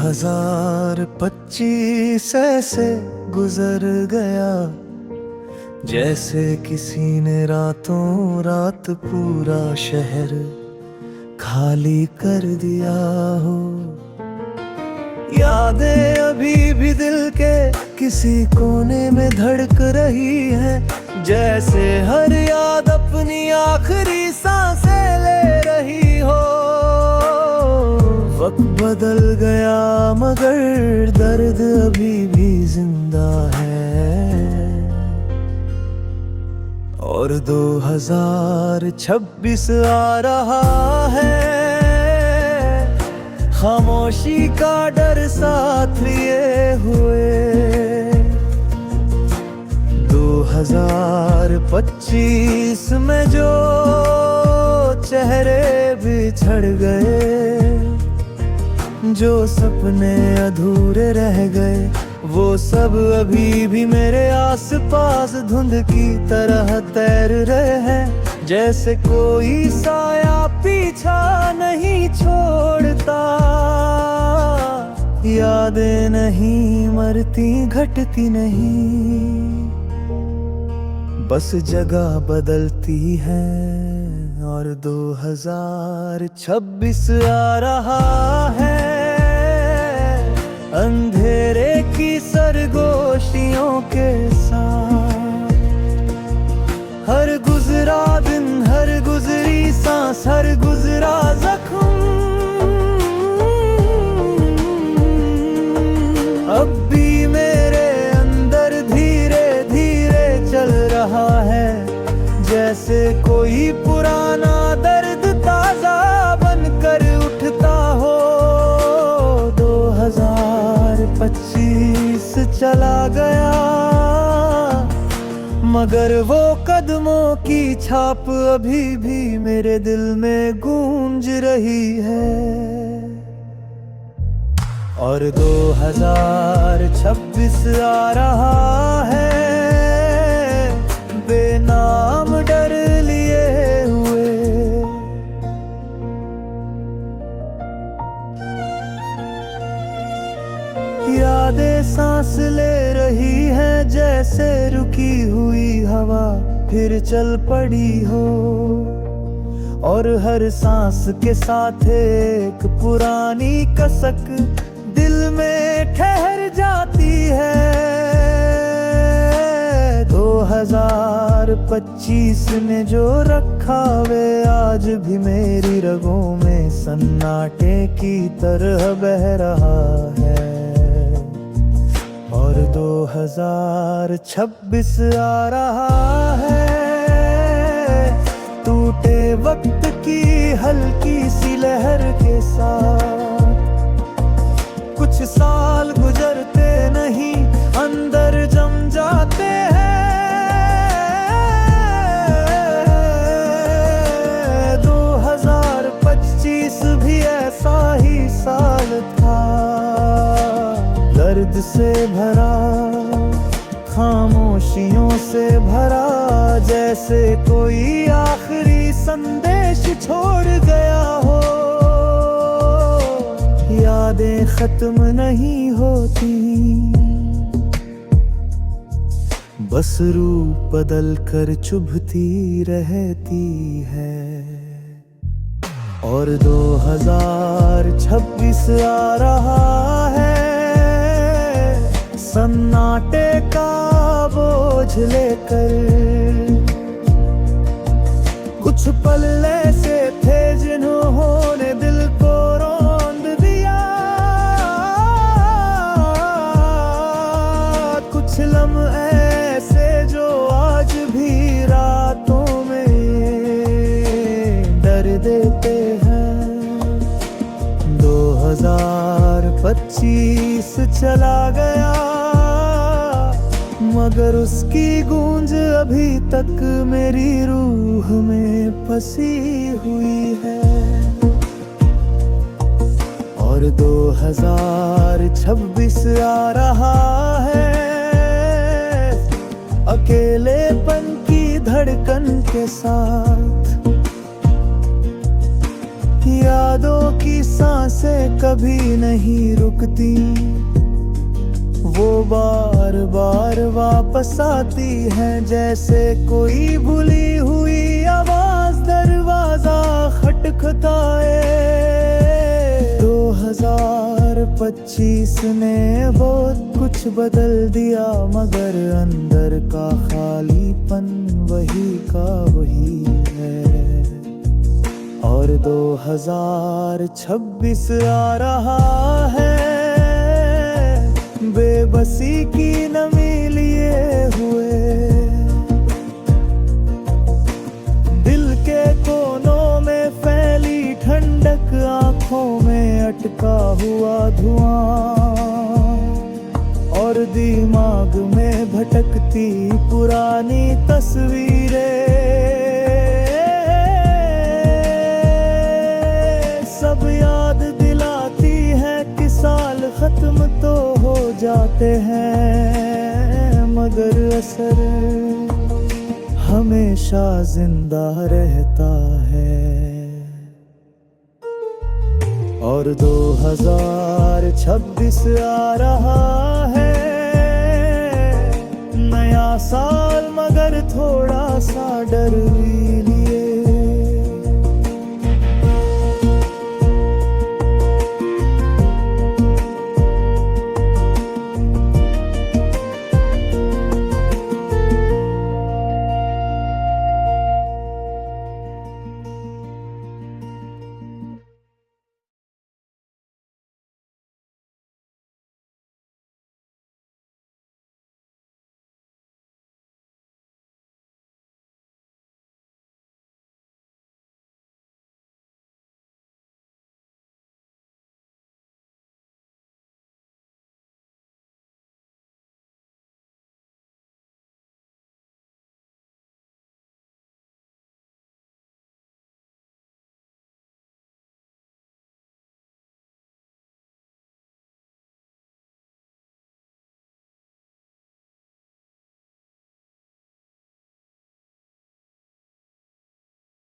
2025 ऐसे गुजर गया जैसे किसी ने रातों रात पूरा शहर खाली कर दिया हो। यादें अभी भी दिल के किसी कोने में धड़क रही हैं, जैसे हर याद अपनी आखिरी सांसें ले रही हो। वक्त बदल गया मगर दर्द अभी भी जिंदा है, और 2026 आ रहा है खामोशी का डर साथ लिए हुए। 2025 में जो चेहरे बिछड़ गए, जो सपने अधूरे रह गए, वो सब अभी भी मेरे आसपास धुंध की तरह तैर रहे हैं। जैसे कोई साया पीछा नहीं छोड़ता, यादें नहीं मरती घटती नहीं, बस जगह बदलती है। और 2026 आ रहा है अंधेरे की सरगोशियों के साथ। हर गुजरा दिन, हर गुजरी सांस, हर गुजरा जख्म अब भी मेरे अंदर धीरे धीरे चल रहा है। जैसे कोई पुराना दर्द ताजा बनकर उठता हो। 2025 चला गया मगर वो कदमों की छाप अभी भी मेरे दिल में गूंज रही है। और 2026 आ रहा है बेनाम डर लिए हुए। यादें सांस ले रही हैं जैसे रुकी हुई हवा फिर चल पड़ी हो। और हर सांस के साथ एक पुरानी कसक दिल में ठहर जाती है। 2025 ने जो रखा वे आज भी मेरी रगों में सन्नाटे की तरह बह रहा है। और 2026 आ रहा है टूटे वक्त की हल्की सी लहर के साथ। कुछ साल गुजरते नहीं अंदर जम जाते हैं। 2025 भी ऐसा ही साल था, दर्द से भरा, खामोशियों से भरा। जैसे कोई आखिरी संदेश छोड़ गया हो। यादें खत्म नहीं होती, बस रूप बदल कर चुभती रहती है। और 2026 आ रहा है सन्नाटे का बोझ लेकर। कुछ पल ऐसे थे जिन्होंने दिल को रौंद दिया। कुछ लम्हे ऐसे जो आज भी रातों में डर देते हैं। 2025 चला गया मगर उसकी गूंज अभी तक मेरी रूह में फंसी हुई है। और 2026 आ रहा है अकेलेपन की धड़कन के साथ। याद यादों की सांसें कभी नहीं रुकती, वो बार बार वापस आती हैं जैसे कोई भूली हुई आवाज दरवाजा खटखटाए। 2025 ने बहुत कुछ बदल दिया, मगर अंदर का खालीपन वही का वही है। और 2026 आ रहा है बेबसी की नमी लिए हुए, दिल के कोनों में फैली ठंडक, आंखों में अटका हुआ धुआं, और दिमाग में भटकती पुरानी तस्वीरें। सब याद दिलाती है कि साल खत्म तो हो जाते हैं, मगर असर हमेशा जिंदा रहता है। और 2026 आ रहा है, नया साल मगर थोड़ा सा डर भी